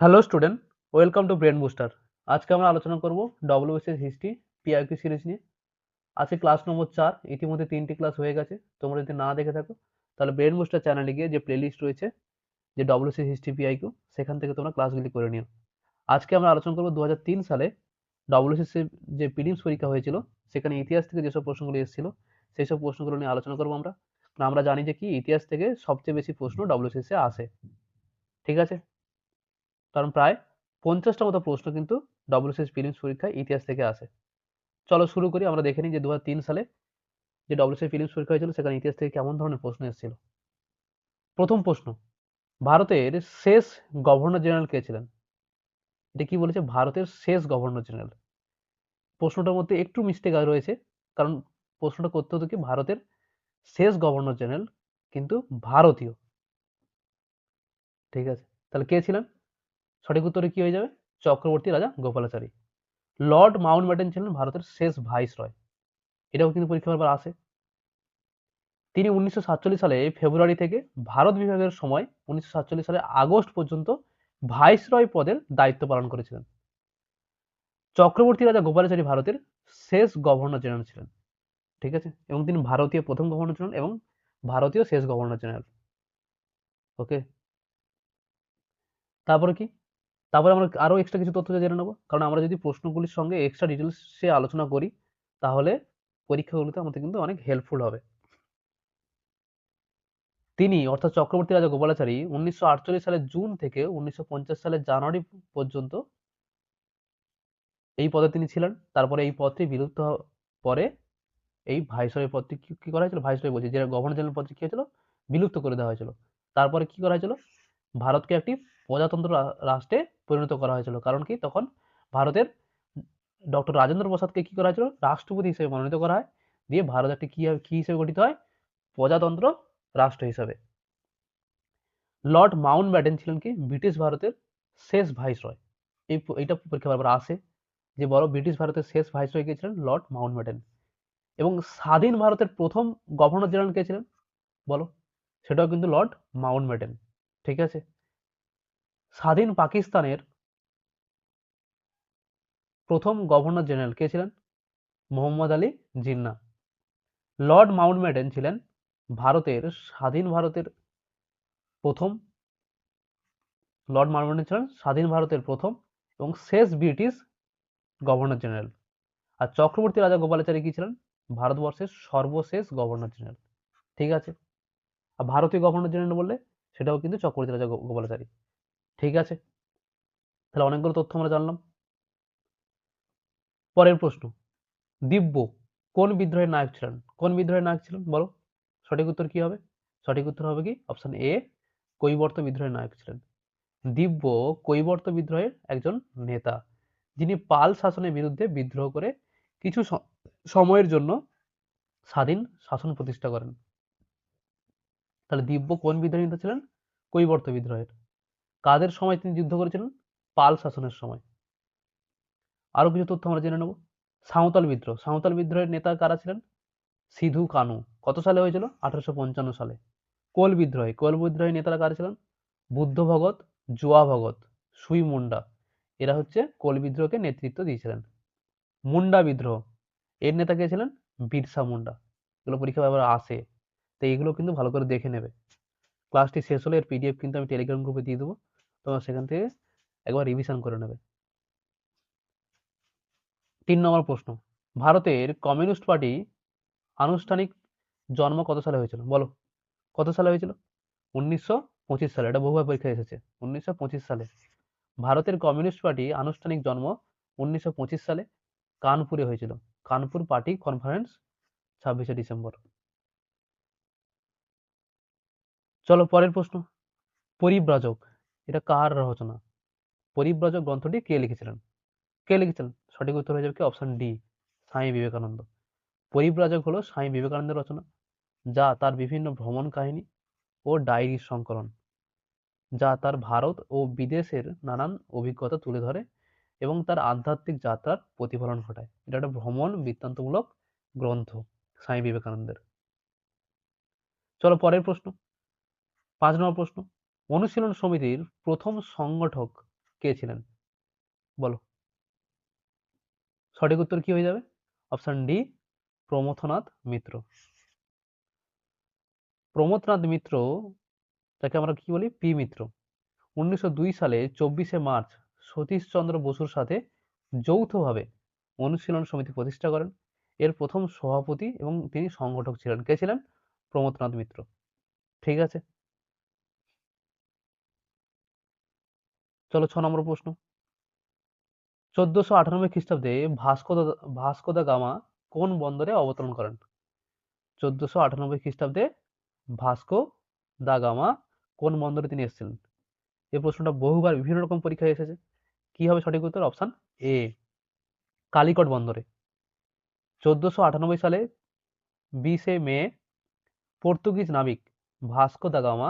Hello student, welcome to brain booster. আজকে আমরা আলোচনা করব ডব্লিউবিসিএস হিস্ট্রি পিআইকিউ সিরিজ নিয়ে। আজকে ক্লাস নম্বর 4। ইতিমধ্যে 3টি ক্লাস হয়ে গেছে। তোমরা যদি না দেখে থাকো তাহলে ব্রেন বুস্টার চ্যানেলে গিয়ে যে প্লেলিস্ট রয়েছে যে ডব্লিউবিসিএস হিস্ট্রি পিআইকিউ, সেখান থেকে তোমরা ক্লাসগুলি করে নিও। আজকে আমরা আলোচনা করব 2003 সালে ডব্লিউবিসিএস যে প্রিলিমস পরীক্ষা হয়েছিল, সেখানে ইতিহাস থেকে যেসব প্রশ্নগুলি এসেছিল সেই সব প্রশ্নগুলো নিয়ে আলোচনা করব আমরা। কারণ আমরা জানি যে কি ইতিহাস থেকে সবচেয়ে বেশি প্রশ্ন ডব্লিউবিসিএস এ আসে। ঠিক আছে? কারণ প্রায় 50টা মতো প্রশ্ন কিন্তু ডব্লিউবিসিএস প্রিলিমস পরীক্ষায় ইতিহাস থেকে আসে। চলো শুরু করি। আমরা দেখে নিই যে 2003 সালে যে ডব্লিউবিসিএস প্রিলিমস পরীক্ষা হয়েছিল সেখানে ইতিহাস থেকে কেমন ধরনের প্রশ্ন এসেছিল। প্রথম প্রশ্ন, ভারতের শেষ গভর্নর জেনারেল কে ছিলেন? এটা কি বলেছে? ভারতের শেষ গভর্নর জেনারেল। প্রশ্নটার মধ্যে একটু মিস্টেক রয়েছে, কারণ প্রশ্নটা করতে হতো কি ভারতের শেষ গভর্নর জেনারেল, কিন্তু ভারতীয়। ঠিক আছে, তাহলে কে ছিলেন? সঠিক উত্তরে কি হয়ে যাবে? চক্রবর্তী রাজা গোপালাচারী। লর্ড মাউন্টব্যাটেন ছিলেন ভারতের শেষ ভাইসরয়। এটাও কিন্তু পরীক্ষা বারবার আসে। তিনি 1947 সালে ফেব্রুয়ারি থেকে ভারত বিভাগের সময় 1947 সালে আগস্ট পর্যন্ত ভাইসরয় পদের দায়িত্ব পালন করেছিলেন। চক্রবর্তী রাজা গোপালাচারী ভারতের শেষ গভর্নর জেনারেল ছিলেন। ঠিক আছে, এবং তিনি ভারতীয় প্রথম গভর্নর জেনারেল এবং ভারতীয় শেষ গভর্নর জেনারেল। ওকে, তারপরে কি? তারপরে আমরা আরো এক্সট্রা কিছু তথ্য জেনে নেবো, কারণ আমরা যদি প্রশ্নগুলির সঙ্গে এক্সট্রা ডিটেলসে আলোচনা করি তাহলে পরীক্ষাগুলোতে আমাদের কিন্তু অনেক হেল্পফুল হবে। তিনি অর্থাৎ চক্রবর্তী রাজা গোপালাচারী 1948 সালের জুন থেকে 1950 সালের জানুয়ারি পর্যন্ত এই পদে তিনি ছিলেন। তারপরে এই পদটি বিলুপ্ত হওয়ার পরে এই ভাইসরয় পদটি কি করা হয়েছিল? ভাইসরয় বলছি, যে গভর্নর জেনারেল পদটি কি হয়েছিল? বিলুপ্ত করে দেওয়া হয়েছিল। তারপরে কি করা হয়েছিল? ভারতকে একটি প্রজাতন্ত্র রাষ্ট্রে পরিণত করা হয়েছিল। কারণ কি তখন ভারতের ডক্টর রাজেন্দ্র প্রসাদকে কি করা হয়েছিল? রাষ্ট্রপতি হিসেবে মনোনীত করা হয়। দিয়ে ভারত একটি কি হিসেবে গঠিত হয়? প্রজাতন্ত্র রাষ্ট্র হিসাবে। লর্ড মাউন্টব্যাটেন ছিলেন কি ব্রিটিশ ভারতের শেষ ভাইসরয়। এইটা পরীক্ষা বারবার আসে যে বড় ব্রিটিশ ভারতের শেষ ভাইসরয় কে ছিলেন? Lord Mountbatten. এবং স্বাধীন ভারতের প্রথম গভর্নর জেনারেল কে ছিলেন বলো? সেটাও কিন্তু লর্ড মাউন্টব্যাটেন। ঠিক আছে, স্বাধীন পাকিস্তানের প্রথম গভর্নর জেনারেল কে ছিলেন? মোহাম্মদ আলী জিন্নাহ। লর্ড মাউন্টব্যাটেন ছিলেন ভারতের স্বাধীন ভারতের প্রথম লর্ড মাউন্টব্যাটেন ছিলেন স্বাধীন ভারতের প্রথম এবং শেষ ব্রিটিশ গভর্নর জেনারেল। আর চক্রবর্তী রাজা গোপালাচারী কি ছিলেন? ভারতবর্ষের সর্বশেষ গভর্নর জেনারেল। ঠিক আছে, আর ভারতীয় গভর্নর জেনারেল বললে সেটাও কিন্তু চক্রবর্তী রাজা গোপালাচারী। ঠিক আছে, তাহলে অনেকগুলো তথ্য আমরা জানলাম। পরের প্রশ্ন, দিব্য কোন বিদ্রোহের নায়ক ছিলেন? কোন বিদ্রোহের নায়ক ছিলেন বলো? সঠিক উত্তর কি হবে? সঠিক উত্তর হবে কি অপশন এ, কৈবর্ত বিদ্রোহের নায়ক ছিলেন। দিব্য কৈবর্ত বিদ্রোহের একজন নেতা, যিনি পাল শাসনের বিরুদ্ধে বিদ্রোহ করে কিছু সময়ের জন্য স্বাধীন শাসন প্রতিষ্ঠা করেন। তাহলে দিব্য কোন বিদ্রোহের নেতা ছিলেন? কৈবর্ত বিদ্রোহের। কাদের সময় তিনি যুদ্ধ করেছিলেন? পাল শাসনের সময়। আরো কিছু তথ্য আমরা জেনে নেব। সাঁওতাল বিদ্রোহ, সাঁওতাল বিদ্রোহের নেতা কারা ছিলেন? সিধু কানু। কত সালে হয়েছিল? 1855 সালে। কোল বিদ্রোহে, কোল বিদ্রোহের নেতারা কারা ছিলেন? বুদ্ধ ভগত, জোয়া ভগত, সুই মুন্ডা। এরা হচ্ছে কোল বিদ্রোহকে নেতৃত্ব দিয়েছিলেন। মুন্ডা বিদ্রোহ, এর নেতা কে ছিলেন? বিরসা মুন্ডা। এগুলো পরীক্ষা ব্যাপারে আসে, তো এগুলো কিন্তু ভালো করে দেখে নেবে। ক্লাসটি শেষ হলে এর পিডিএফ কিন্তু আমি টেলিগ্রাম গ্রুপে দিয়ে দেবো, তোমরা সেখান থেকে একবার রিভিশন করে নেবে। 3 নম্বর প্রশ্ন, ভারতের কমিউনিস্ট পার্টি আনুষ্ঠানিক জন্ম কত সালে হয়েছিল বলো? কত সালে হয়েছিল? 1925 সালে। এটা বহুবার পরীক্ষায় এসেছে। 1925 সালে ভারতের কমিউনিস্ট পার্টি আনুষ্ঠানিক জন্ম 1925 সালে কানপুরে হয়েছিল। কানপুর পার্টি কনফারেন্স 26শে ডিসেম্বর। চলো পরের প্রশ্ন, পরিব্রাজক এটা কার রচনা? পরিব্রাজক গ্রন্থটি কে লিখেছিলেন? কে লিখেছিলেন? সঠিক উত্তর হয়ে যাবে কি অপশন ডি, স্বামী বিবেকানন্দ। পরিব্রাজক হলো স্বামী বিবেকানন্দের রচনা, যা তার বিভিন্ন ভ্রমণ কাহিনী ও ডায়েরির সংকলন, যা তার ভারত ও বিদেশের নানান অভিজ্ঞতা তুলে ধরে এবং তার আধ্যাত্মিক যাত্রার প্রতিফলন ঘটায়। এটা একটা ভ্রমণ বৃত্তান্তমূলক গ্রন্থ স্বামী বিবেকানন্দের। চলো পরের প্রশ্ন, 5 নম্বর প্রশ্ন, অনুশীলন সমিতির প্রথম সংগঠক কে ছিলেন? বলো। সঠিক উত্তর কি হয়ে যাবে? অপশন ডি, প্রমথনাথ মিত্র। প্রমথনাথ মিত্র, তাকে আমরা কি বলি? পি মিত্র। 1902 সালে 24শে মার্চ সতীশচন্দ্র বসুর সাথে যৌথভাবে অনুশীলন সমিতি প্রতিষ্ঠা করেন। এর প্রথম সভাপতি এবং তিনি সংগঠক ছিলেন। কে ছিলেন? প্রমথনাথ মিত্র। ঠিক আছে, চলো 6 নম্বর প্রশ্ন। 1498 খ্রিস্টাব্দে ভাস্কো দা গামা কোন বন্দরে অবতরণ করেন? 1498 খ্রিস্টাব্দে ভাস্কো দা গামা কোন বন্দরে তিনি এসেছিলেন? এই প্রশ্নটা বহুবার বিভিন্ন রকম পরীক্ষায় এসেছে। কি হবে সঠিক উত্তর? অপশন এ, কালিকট বন্দরে। 1498 সালে 20শে মে পর্তুগিজ নাবিক ভাস্কো দা গামা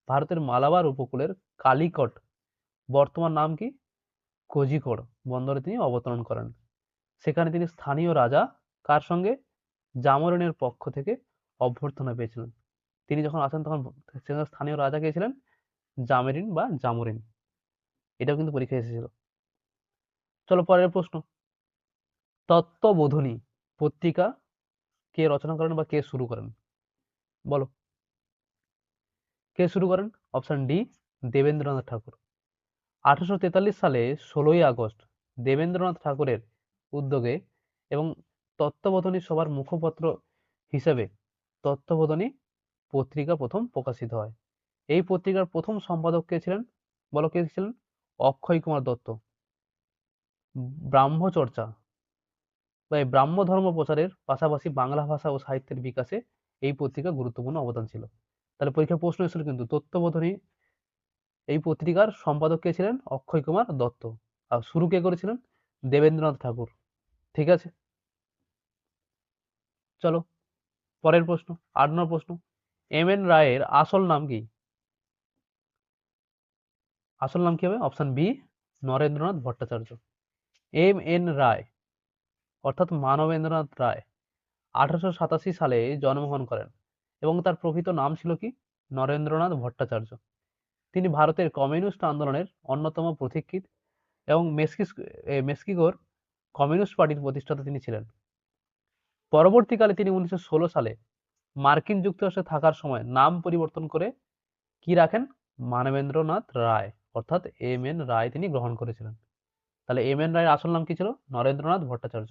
ভারতের মালাবার উপকূলের কালিকট, বর্তমান নাম কি, কোঝিকোড বন্দরে তিনি অবতরণ করেন। সেখানে তিনি স্থানীয় রাজা কার সঙ্গে? জামোরিনের পক্ষ থেকে অভ্যর্থনা পেয়েছিলেন। তিনি যখন আসেন তখন সেখানে স্থানীয় রাজা কে ছিলেন? জামেরিন বা জামোরিন। এটাও কিন্তু পরীক্ষায় এসেছিল। চলো পরের প্রশ্ন। তত্ত্ববোধিনী পত্রিকা কে রচনা করেন বা কে শুরু করেন? বলো, কে শুরু করেন? অপশন ডি, দেবেন্দ্রনাথ ঠাকুর। 1843 সালে 16ই আগস্ট দেবেন্দ্রনাথ ঠাকুরের উদ্যোগে এবং তত্ত্ববোধিনী সভার মুখপত্র হিসেবে তত্ত্ববোধিনী পত্রিকা প্রথম প্রকাশিত হয়। এই পত্রিকার প্রথম সম্পাদক কে ছিলেন? বলো, কে ছিলেন? অক্ষয় কুমার দত্ত। ব্রাহ্মচর্চা বা এই ব্রাহ্ম ধর্ম প্রচারের পাশাপাশি বাংলা ভাষা ও সাহিত্যের বিকাশে এই পত্রিকার গুরুত্বপূর্ণ অবদান ছিল। তাহলে পরীক্ষায় প্রশ্ন এসেছিল কিন্তু তত্ত্ববোধিনী এই পত্রিকার সম্পাদক কে ছিলেন? অক্ষয় কুমার দত্ত। আর শুরু কে করেছিলেন? দেবেন্দ্রনাথ ঠাকুর। ঠিক আছে, চলো পরের প্রশ্ন। 8 নম্বর প্রশ্ন। এম এন রায়ের আসল নাম কি? আসল নাম কি হবে? Option B, Narendranath Bhattacharya. M N Roy অর্থাৎ মানবেন্দ্রনাথ রায় 1887 সালে জন্মগ্রহণ করেন এবং তার প্রকৃত নাম ছিল কি? নরেন্দ্রনাথ ভট্টাচার্য। তিনি ভারতের কমিউনিস্ট আন্দোলনের অন্যতম পথিকৃৎ এবং মেক্সিকোর কমিউনিস্ট পার্টির প্রতিষ্ঠাতা তিনি ছিলেন। পরবর্তীকালে তিনি 1916 সালে মার্কিন যুক্তরাষ্ট্রে থাকার সময় নাম পরিবর্তন করে কি রাখেন? মানবেন্দ্রনাথ রায় অর্থাৎ এম এন রায় তিনি গ্রহণ করেছিলেন। তাহলে এম এন রায়ের আসল নাম কি ছিল? নরেন্দ্রনাথ ভট্টাচার্য।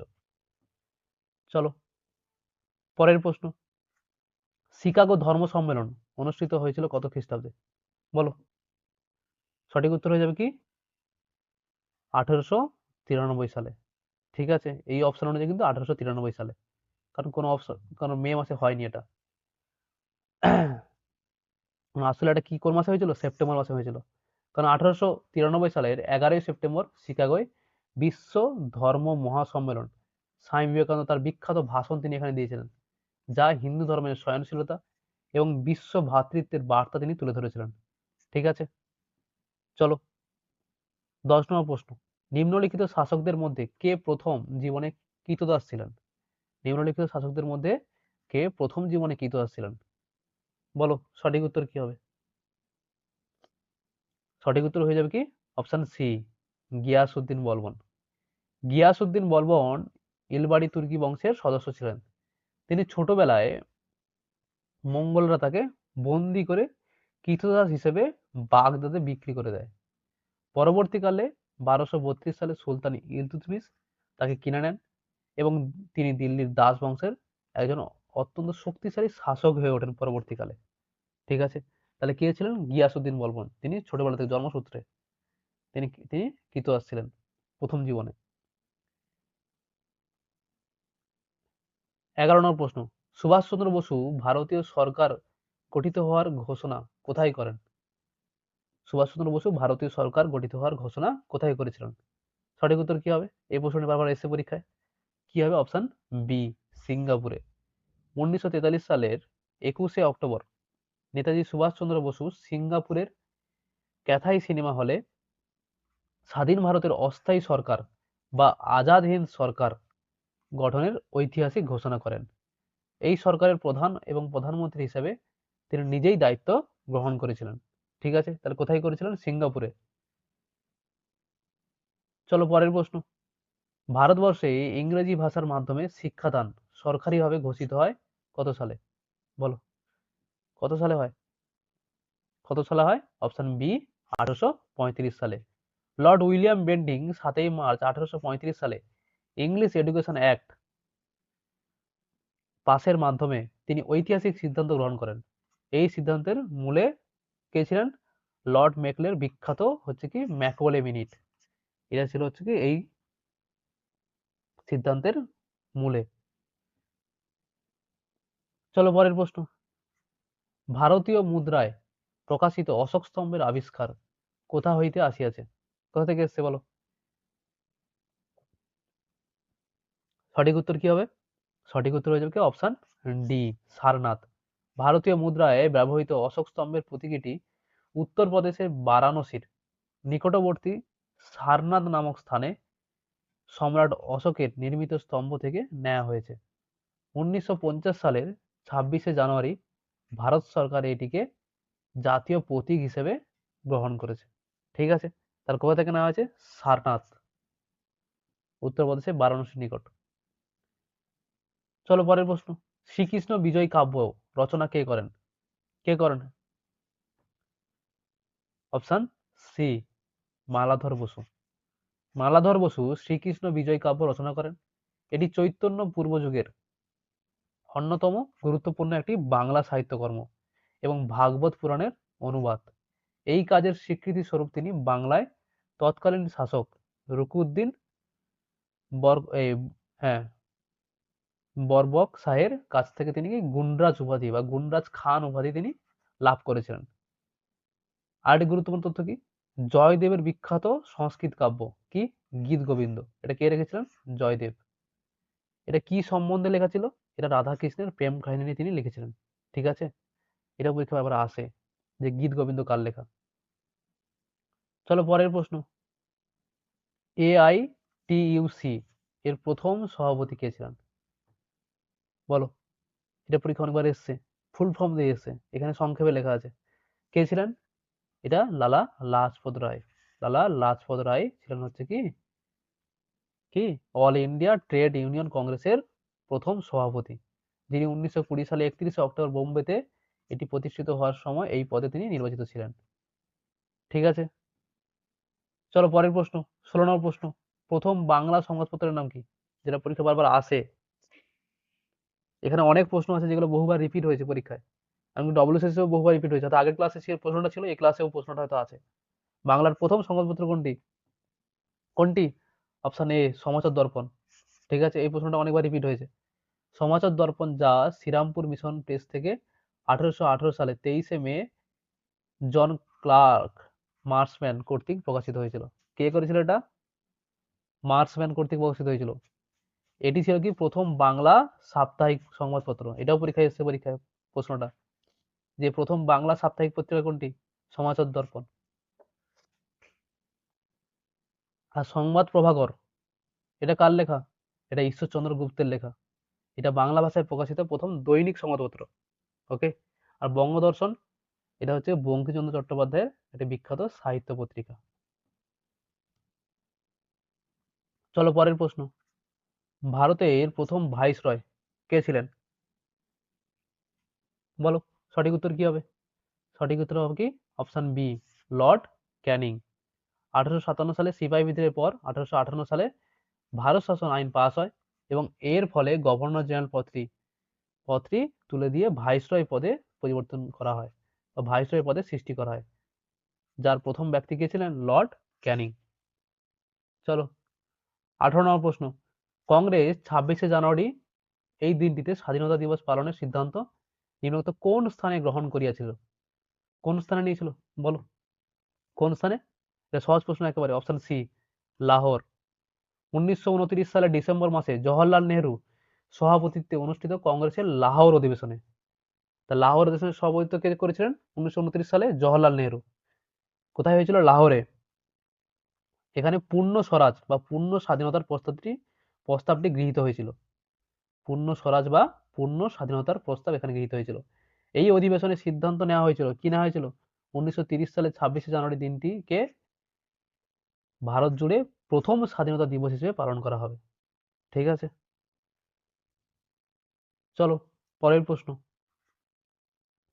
চলো পরের প্রশ্ন। শিকাগো ধর্ম সম্মেলন অনুষ্ঠিত হয়েছিল কত খ্রিস্টাব্দে? বলো, সঠিক উত্তর হয়ে যাবে কি? 1893 সালে। ঠিক আছে, এই অপশন অনুযায়ী কিন্তু 1893 সালে, কারণ কোনো অপশন, কারণ মে মাসে হয়নি এটা। আসলে এটা কি কোন মাসে হয়েছিল? সেপ্টেম্বর মাসে হয়েছিল। কারণ 1893 সালের 11ই সেপ্টেম্বর শিকাগোয় বিশ্ব ধর্ম মহাসম্মেলন স্বামী বিবেকানন্দ তার বিখ্যাত ভাষণ তিনি এখানে দিয়েছিলেন, যা হিন্দু ধর্মের সহনশীলতা এবং বিশ্ব ভ্রাতৃত্বের বার্তা তিনি তুলে ধরেছিলেন। ঠিক আছে, চলো 10 নম্বর প্রশ্ন। নিম্নলিখিত শাসকদের মধ্যে কে প্রথম জীবনে কৃতদাস ছিলেন? নিম্নলিখিত শাসকদের মধ্যে কে প্রথম জীবনে কৃতদাস ছিলেন? বলো, সঠিক উত্তর কি হবে? সঠিক উত্তর হয়ে যাবে কি? Option C, Giasuddin Balban. গিয়াসউদ্দিন বলবন ইলবাড়ি তুর্কি বংশের সদস্য ছিলেন। তিনি ছোটবেলায় মঙ্গোলরা তাকে বন্দি করে কৃতদাস হিসেবে বাগদাদে বিক্রি করে দেয়। পরবর্তীকালে 1232 সালে সুলতান ইলতুৎমিশ তাকে কিনে নেন এবং তিনি দিল্লির দাস বংশের একজন অত্যন্ত শক্তিশালী শাসক হয়ে ওঠেন পরবর্তীকালে। ঠিক আছে, তাহলে কে ছিলেন? গিয়াসউদ্দিন বলবন। তিনি ছোটবেলা থেকে জন্মসূত্রে তিনি তিনি কৃতদাস ছিলেন প্রথম জীবনে। 11 নম্বর প্রশ্ন। সুভাষচন্দ্র বসু ভারতীয় সরকার গঠিত হওয়ার ঘোষণা কোথায় করেন? সুভাষচন্দ্র বসু ভারতীয় সরকার গঠিত হওয়ার ঘোষণা কোথায় করেছিলেন? সঠিক উত্তর কি হবে? এই প্রশ্নটি বারবার এসে পরীক্ষায়। কি হবে? অপশন বি, সিঙ্গাপুরে। 1943 সালের 21শে অক্টোবর নেতাজি সুভাষচন্দ্র বসু সিঙ্গাপুরের ক্যাথাই সিনেমা হলে স্বাধীন ভারতের অস্থায়ী সরকার বা আজাদ হিন্দ সরকার গঠনের ঐতিহাসিক ঘোষণা করেন। এই সরকারের প্রধান এবং প্রধানমন্ত্রী হিসেবে তিনি নিজেই দায়িত্ব গ্রহণ করেছিলেন। ঠিক আছে, তাহলে কোথায় করেছিলেন? সিঙ্গাপুরে। চলো পরের প্রশ্ন। ভারতবর্ষে ইংরেজি ভাষার মাধ্যমে শিক্ষাদান সরকারিভাবে ঘোষিত হয় কত সালে? বলো, কত সালে হয়? কত সালে হয়? অপশন বি 1835 সালে। লর্ড উইলিয়াম বেন্টিং 7ই মার্চ 1835 সালে ইংলিশ এডুকেশন অ্যাক্ট পাসের মাধ্যমে তিনি ঐতিহাসিক সিদ্ধান্ত গ্রহণ করেন। এই সিদ্ধান্তের মূলে কে ছিলেন? লর্ড মেকলের বিখ্যাত হচ্ছে কি ম্যাকওয়েলে মিনিট। এটা ছিল হচ্ছে কি এই সিদ্ধান্তের মূলে। চলো পরের প্রশ্ন। ভারতীয় মুদ্রায় প্রকাশিত অশোক স্তম্ভের আবিষ্কার কোথা হইতে আসিয়াছে? কোথা থেকে এসছে বলো? সঠিক উত্তর কি হবে? সঠিক উত্তর হয়ে যাবে কি অপশন ডি, সারনাথ। ভারতীয় মুদ্রায় ব্যবহৃত অশোক স্তম্ভের প্রতীকীটি উত্তরপ্রদেশের বারাণসীর নিকটবর্তী সারনাথ নামক স্থানে সম্রাট অশোকের নির্মিত স্তম্ভ থেকে নেওয়া হয়েছে। 1950 সালের 26শে জানুয়ারি ভারত সরকার এটিকে জাতীয় প্রতীক হিসেবে গ্রহণ করেছে। ঠিক আছে, তার কোথা থেকে নেওয়া হয়েছে? সারনাথ, উত্তরপ্রদেশের বারাণসীর নিকট। চলো পরের প্রশ্ন। শ্রীকৃষ্ণ বিজয় কাব্য রচনা কে করেন? কে করেন? Option C, Maladhar Basu. মালাধর বসু শ্রীকৃষ্ণ বিজয় কাব্য রচনা করেন। এটি চৈতন্য পূর্ব যুগের অন্যতম গুরুত্বপূর্ণ একটি বাংলা সাহিত্যকর্ম এবং ভাগবত পুরাণের অনুবাদ। এই কাজের স্বীকৃতি স্বরূপ তিনি বাংলায় তৎকালীন শাসক রুকুউদ্দিন হ্যাঁ বরবক শাহের কাছ থেকে তিনি গুণরাজ উপাধি বা গুণরাজ খান উপাধি তিনি লাভ করেছিলেন। আরেকটি গুরুত্বপূর্ণ তথ্য কি? জয়দেবের বিখ্যাত সংস্কৃত কাব্য কি? গীত গোবিন্দ। এটা কে রেখেছিলেন? জয়দেব। এটা কি সম্বন্ধে লেখা ছিল? এটা রাধা কৃষ্ণের প্রেম কাহিনী নিয়ে তিনি লিখেছিলেন। ঠিক আছে, এটা পরীক্ষায় আবার আসে যে গীত গোবিন্দ কার লেখা। চলো পরের প্রশ্ন। AITUC এর প্রথম সভাপতি কে ছিলেন? বলো, এটা পরীক্ষা অনেকবার এসছে, ফুল ফর্ম দিয়ে এসছে, এখানে সংক্ষেপে লেখা আছে। কে ছিলেন? এটা লালা লাজপত রায়। লালা লাজপত রায় ছিলেন হচ্ছে কি কি অল ইন্ডিয়া ট্রেড ইউনিয়ন কংগ্রেসের প্রথম সভাপতি, যিনি 1920 সালে 31শে অক্টোবর বোম্বেতে এটি প্রতিষ্ঠিত হওয়ার সময় এই পদে তিনি নির্বাচিত ছিলেন। ঠিক আছে, চলো পরের প্রশ্ন। 16 নম্বর প্রশ্ন। প্রথম বাংলা সংবাদপত্রের নাম কি? যেটা পরীক্ষা বারবার আসে। এখানে অনেক প্রশ্ন আছে যেগুলো বহুবার রিপিট হয়েছে পরীক্ষায়। আমি ডব্লিউসিএসও বহুবার রিপিট হয়েছে, হয়তো আগের ক্লাসে সে প্রশ্নটা ছিল, এই ক্লাসেও প্রশ্নটা হয়তো আছে। বাংলার প্রথম সংবাদপত্র কোনটি? কোনটি? অপশন এ, সমাচার দর্পণ। ঠিক আছে, এই প্রশ্নটা অনেকবার রিপিট হয়েছে। সমাচার দর্পণ, যা শ্রীরামপুর মিশন প্রেস থেকে 1818 সালে 23শে মে জন ক্লার্ক মার্সম্যান কর্তৃক প্রকাশিত হয়েছিল। কে করেছিল এটা? মার্সম্যান কর্তৃক প্রকাশিত হয়েছিল। এটি ছিল কি প্রথম বাংলা সাপ্তাহিক সংবাদপত্র। এটাও পরীক্ষায় এসেছে, পরীক্ষায় প্রশ্নটা, যে প্রথম বাংলা সাপ্তাহিক পত্রিকা কোনটি? সমাচার দর্পণ। আর সংবাদ প্রভাকর, এটা কার লেখা? এটা ঈশ্বরচন্দ্র গুপ্তের লেখা। এটা বাংলা ভাষায় প্রকাশিত প্রথম দৈনিক সংবাদপত্র। ওকে। আর বঙ্গদর্শন, এটা হচ্ছে বঙ্কিমচন্দ্র চট্টোপাধ্যায়ের একটি বিখ্যাত সাহিত্য পত্রিকা। চলো পরের প্রশ্ন। ভারতের প্রথম ভাইসরয় কে ছিলেন? বলো, সঠিক উত্তর কি হবে? সঠিক উত্তর হবে কি অপশন বি, লর্ড ক্যানিং। 1857 সালে সিপাহী বিদ্রোহের পর 1858 সালে ভারত শাসন আইন পাস হয় এবং এর ফলে গভর্নর জেনারেল পদটি তুলে দিয়ে ভাইসরয় পদে পরিবর্তন করা হয় বা ভাইসরয় পদে সৃষ্টি করা হয়, যার প্রথম ব্যক্তি কে ছিলেন? লর্ড ক্যানিং। চলো 18 নম্বর প্রশ্ন। কংগ্রেস 26শে জানুয়ারি এই দিনটিতে স্বাধীনতা দিবস পালনের সিদ্ধান্ত নিম্নোক্ত কোন স্থানে গ্রহণ করিয়াছিল? কোন স্থানে নিয়েছিল বলো, কোন স্থানে? এটা সহজ প্রশ্ন একেবারে। Option C, Lahore. 1929 সালের ডিসেম্বর মাসে জওহরলাল নেহরু সভাপতিত্বে অনুষ্ঠিত কংগ্রেসের লাহোর অধিবেশনে, তা লাহোর অধিবেশনের সভাপতিত্ব কে করেছিলেন 1929 সালে? জওহরলাল নেহরু। কোথায় হয়েছিল? লাহোরে। এখানে পূর্ণ স্বরাজ বা পূর্ণ স্বাধীনতার প্রস্তাবটি গৃহীত হয়েছিল। পূর্ণ স্বরাজ বা পূর্ণ স্বাধীনতার প্রস্তাব এখানে গৃহীত হয়েছিল। এই অধিবেশনে সিদ্ধান্ত নেওয়া হয়েছিল, কি নেওয়া হয়েছিল? 1930 সালের 26শে জানুয়ারি দিনটিকে ভারত জুড়ে প্রথম স্বাধীনতা দিবস হিসেবে পালন করা হবে। ঠিক আছে, চলো পরের প্রশ্ন।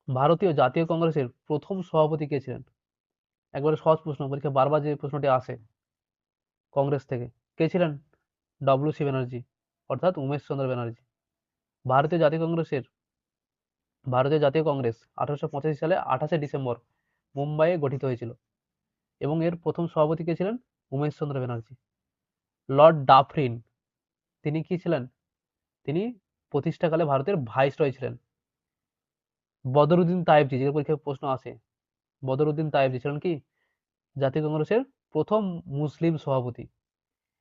ভারতীয় জাতীয় কংগ্রেসের প্রথম সভাপতি কে ছিলেন? একবারে সহজ প্রশ্ন, পরীক্ষা বারবার যে প্রশ্নটি আসে কংগ্রেস থেকে। কে ছিলেন? ডব্লিউ.সি. ব্যানার্জি, অর্থাৎ উমেশ চন্দ্র ব্যানার্জি। ভারতীয় জাতীয় কংগ্রেসের ভারতীয় জাতীয় কংগ্রেস 1885 সালে 28শে ডিসেম্বর মুম্বাইয়ে গঠিত হয়েছিল এবং এর প্রথম সভাপতি কে ছিলেন? উমেশ চন্দ্র ব্যানার্জি। লর্ড ডাফরিন, তিনি কি ছিলেন? তিনি প্রতিষ্ঠাকালে ভারতের ভাইসরয় ছিলেন। বদরুদ্দিন তায়েবজি, যে পরীক্ষায় প্রশ্ন আসে, বদরুদ্দিন তায়েবজি ছিলেন কি জাতীয় কংগ্রেসের প্রথম মুসলিম সভাপতি।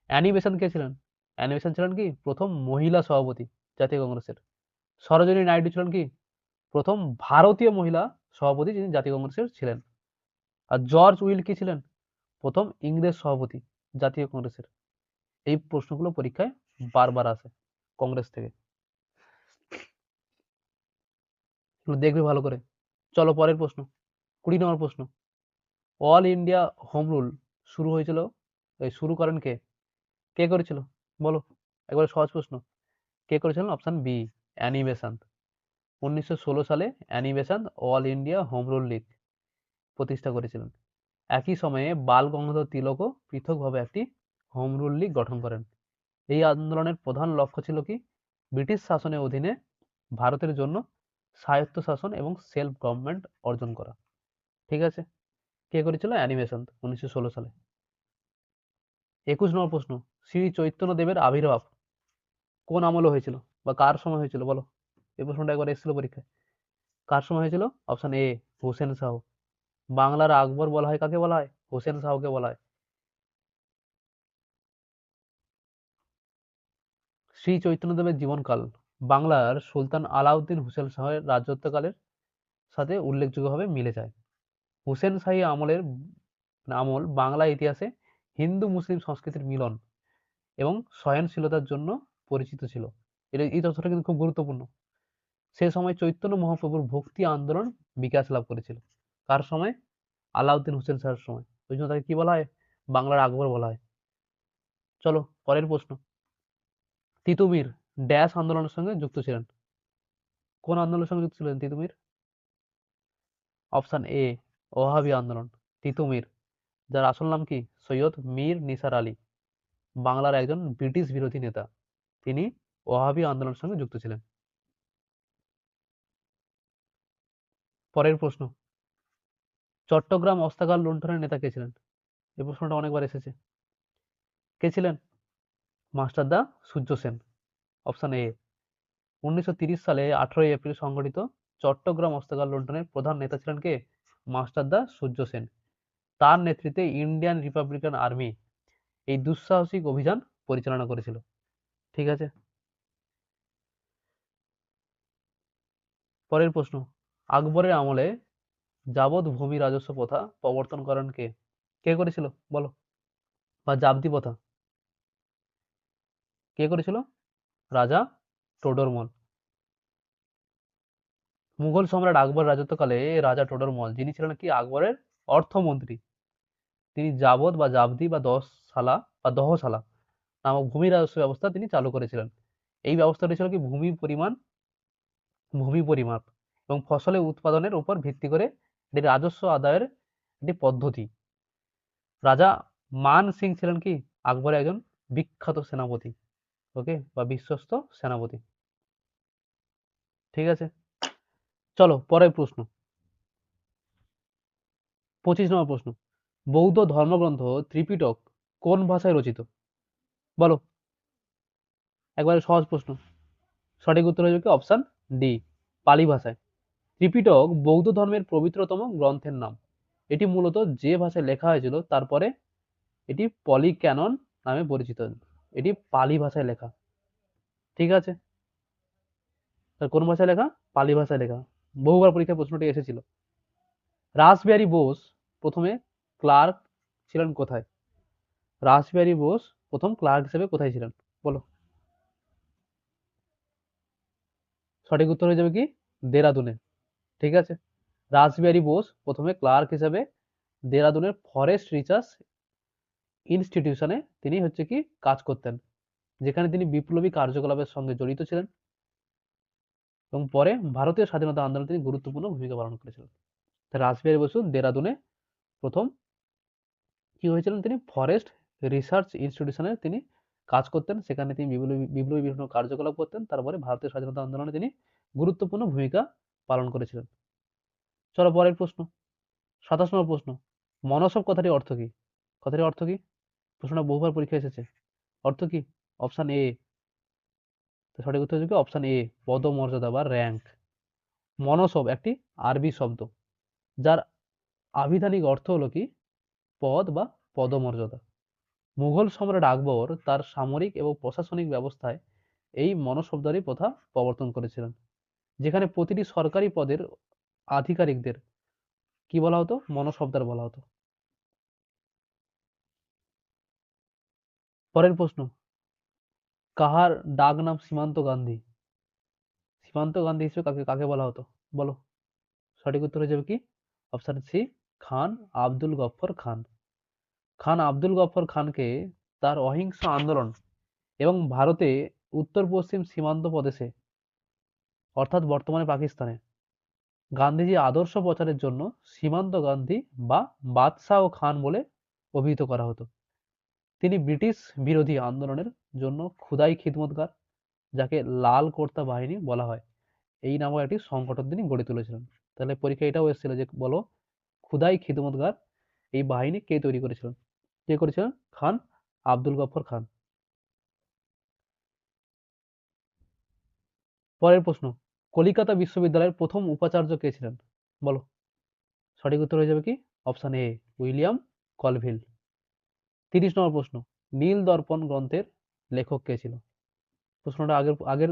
অ্যানি বেসান্ত কে ছিলেন? অ্যানি বেসান্ত ছিলেন কি প্রথম মহিলা সভাপতি জাতীয় কংগ্রেসের। সরোজিনী নাইডু ছিলেন কি প্রথম ভারতীয় মহিলা সভাপতি যিনি জাতীয় কংগ্রেসের ছিলেন। আর জর্জ উইল কি ছিলেন? প্রথম ইংরেজ সভাপতি জাতীয় কংগ্রেসের। এই প্রশ্নগুলো পরীক্ষায় বারবার আসে কংগ্রেস থেকে, এগুলো দেখবে ভালো করে। চলো পরের প্রশ্ন, 20 নম্বর প্রশ্ন। অল ইন্ডিয়া হোম রুল শুরু হয়েছিল, শুরু করেন কে? কে করেছিল বলো? একবারে সহজ প্রশ্ন, কে করেছিলেন? Option B, Annie Besant. 1916 সালে Annie Besant All India Home Rule League প্রতিষ্ঠা করেছিলেন। একই সময়ে বাল গঙ্গাধর তিলকও পৃথকভাবে একটি হোম রুল লীগ গঠন করেন। এই আন্দোলনের প্রধান লক্ষ্য ছিল কি? ব্রিটিশ শাসনের অধীনে ভারতের জন্য স্বায়ত্তশাসন এবং সেলফ গভর্নমেন্ট অর্জন করা। ঠিক আছে, কে করেছিল? অ্যানি বেসান্ত, 1916 সালে। 21 নম্বর প্রশ্ন, শ্রী চৈতন্য দেবের আবির্ভাব কোন আমলে হয়েছিল বা কার সময় হয়েছিল বলো? এই প্রশ্নটা একবার এসেছিল পরীক্ষায়। কার সময় হয়েছিল? Option A, Hossain Shah. বাংলার আকবর বলা হয় কাকে? বলা হয় হোসেন শাহকে বলা হয়। শ্রী চৈতন্যদেবের জীবনকাল বাংলার সুলতান আলাউদ্দিন হোসেন শাহের রাজত্বকালের সাথে উল্লেখযোগ্যভাবে মিলে যায়। হোসেন শাহী আমল বাংলা ইতিহাসে হিন্দু মুসলিম সংস্কৃতির মিলন এবং সহনশীলতার জন্য পরিচিত ছিল। এই তথ্যটা কিন্তু খুব গুরুত্বপূর্ণ। সে সময় চৈতন্য মহাপ্রভুর ভক্তি আন্দোলন বিকাশ লাভ করেছিল। কার সময়? আলাউদ্দিন হোসেন শাহের সময়। ওই জন্য তাকে কি বলা হয়? বাংলার আকবর বলা হয়। চলো পরের প্রশ্ন। তিতুমির ড্যাশ আন্দোলনের সঙ্গে যুক্ত ছিলেন? কোন আন্দোলনের সঙ্গে যুক্ত ছিলেন তিতুমির? অপশন এ, ওহাবি আন্দোলন। তিতুমির, যার আসল নাম কি? সৈয়দ মীর নিসার আলী, বাংলার একজন ব্রিটিশ বিরোধী নেতা। তিনি ওহাবি আন্দোলনের সঙ্গে যুক্ত ছিলেন। পরের প্রশ্ন, চট্টগ্রাম অস্ত্রাগার লুণ্ঠনের নেতা কে ছিলেন? এই প্রশ্নটা অনেকবার এসেছে। কে ছিলেন? মাস্টারদা সূর্য সেন। Option A. 1930 সালে 18 এপ্রিল সংঘটিত চট্টগ্রাম অস্ত্রাগার লুণ্ঠনের প্রধান নেতা ছিলেন কে? মাস্টারদা সূর্য সেন। তার নেতৃত্বে ইন্ডিয়ান রিপাবলিকান আর্মি এই দুঃসাহসিক অভিযান পরিচালনা করেছিল। ঠিক আছে, পরের প্রশ্ন, আকবরের আমলে যাবৎ ভূমি রাজস্ব প্রথা প্রবর্তন করেন কে? কে করেছিল বলো? বা জাবতি প্রথা কে করেছিল? রাজা টোডরমল। মুঘল সম্রাট আকবর রাজত্বকালে রাজা টোডরমল, যিনি ছিলেন কি আকবরের অর্থমন্ত্রী, তিনি যাবত বা জাবদি বা দশসালা বা দহসালা নামক ভূমি রাজস্ব ব্যবস্থা তিনি চালু করেছিলেন। এই ব্যবস্থাটি ছিল কি ভূমি পরিমাপ এবং ফসলের উৎপাদনের উপর ভিত্তি করে এটি রাজস্ব আদায়ের একটি পদ্ধতি। রাজা মান সিং ছিলেন কি আকবরের একজন বিখ্যাত সেনাপতি, ওকে, বা বিশ্বস্ত সেনাপতি। ঠিক আছে, চলো পরের প্রশ্ন, 25 নম্বর প্রশ্ন। বৌদ্ধ ধর্মগ্রন্থ ত্রিপিটক কোন ভাষায় রচিত বলো? একবারে সহজ প্রশ্ন, সঠিক উত্তর হয়ে কি? অপশন ডি, পালি ভাষায়। ত্রিপিটক বৌদ্ধ ধর্মের পবিত্রতম গ্রন্থের নাম। এটি মূলত যে ভাষায় লেখা হয়েছিল তারপরে এটি পলিক্যানন নামে পরিচিত। এটি পালি ভাষায় লেখা। ঠিক আছে, কোন ভাষায় লেখা? পালি ভাষায় লেখা। বহুবার পরীক্ষায় প্রশ্নটি এসেছিল। রাসবিহারী বোস প্রথমে ক্লার্ক ছিলেন কোথায়? রাসবিহারী বোস প্রথম ক্লার্ক হিসেবে কোথায় ছিলেন বলো? সঠিক উত্তর হয়ে যাবে কি? দেরাদুনে। ঠিক আছে, রাসবিহারী বোস প্রথমে ক্লার্ক হিসেবে দেরাদুনের ফরেস্ট রিসার্চ ইনস্টিটিউশনে তিনি হচ্ছে কি কাজ করতেন, যেখানে তিনি বিপ্লবী কার্যকলাপের সঙ্গে জড়িত ছিলেন এবং পরে ভারতীয় স্বাধীনতা আন্দোলনে তিনি গুরুত্বপূর্ণ ভূমিকা পালন করেছিলেন। রাসবিহারী বসু দেরাদুনে প্রথম কি হয়েছিলেন, তিনি ফরেস্ট রিসার্চ ইনস্টিটিউশনে তিনি কাজ করতেন, সেখানে তিনি বিপ্লবী বিভিন্ন কার্যকলাপ করতেন, তারপরে ভারতীয় স্বাধীনতা আন্দোলনে তিনি গুরুত্বপূর্ণ ভূমিকা পালন করেছিলেন। চলো পরের প্রশ্ন, 27 নম্বর প্রশ্ন, মনসব কথাটির অর্থ কি? কথাটির অর্থ কি? প্রশ্নটা বহুবার পরীক্ষায় এসেছে। অর্থ কি? অপশন এ, তো সঠিক উত্তর হচ্ছে অপশন এ, পদমর্যাদা বা র্যাঙ্ক। মনসব একটি আরবি শব্দ যার আভিধানিক অর্থ হলো কি পদ বা পদমর্যাদা। মুঘল সম্রাট আকবর তার সামরিক এবং প্রশাসনিক ব্যবস্থায় এই মনসবদারি প্রথা প্রবর্তন করেছিলেন, যেখানে প্রতিটি সরকারি পদের আধিকারিকদের কি বলা হতো? মনসবদার বলা হতো। পরের প্রশ্ন, কাহার ডাক নাম সীমান্ত গান্ধী? সীমান্ত গান্ধী হিসেবে কাকে কাকে বলা হতো বলো? সঠিক উত্তর হয়ে যাবে কি অপশন সি, খান আব্দুল গফর খান। খান আব্দুল গফর খানকে তার অহিংস আন্দোলন এবং ভারতে উত্তর পশ্চিম সীমান্ত প্রদেশে অর্থাৎ বর্তমানে পাকিস্তানে গান্ধীজি আদর্শ প্রচারের জন্য সীমান্ত গান্ধী বা বাদশাহ ও খান বলে অভিহিত করা হতো। তিনি ব্রিটিশ বিরোধী আন্দোলনের জন্য খুদাই খিদমতগার, যাকে লাল কোর্তা বাহিনী বলা হয়, এই নামক একটি সংগঠন তিনি গড়ে তুলেছিলেন। তাহলে পরীক্ষা এটাও এসেছিল যে বলো খুদাই খিদমতগার এই বাহিনী কে তৈরি করেছিলেন? কে করেছিলেন? খান আব্দুল গফর খান। পরের প্রশ্ন, কলিকাতা বিশ্ববিদ্যালয়ের প্রথম উপাচার্য কে ছিলেন? বলো। সঠিক উত্তর হয়ে যাবে কি অপশন এ, উইলিয়াম কলভিল। 30 নম্বর প্রশ্ন, নীল দর্পণ গ্রন্থের লেখক কে ছিল? প্রশ্নটা আগের আগের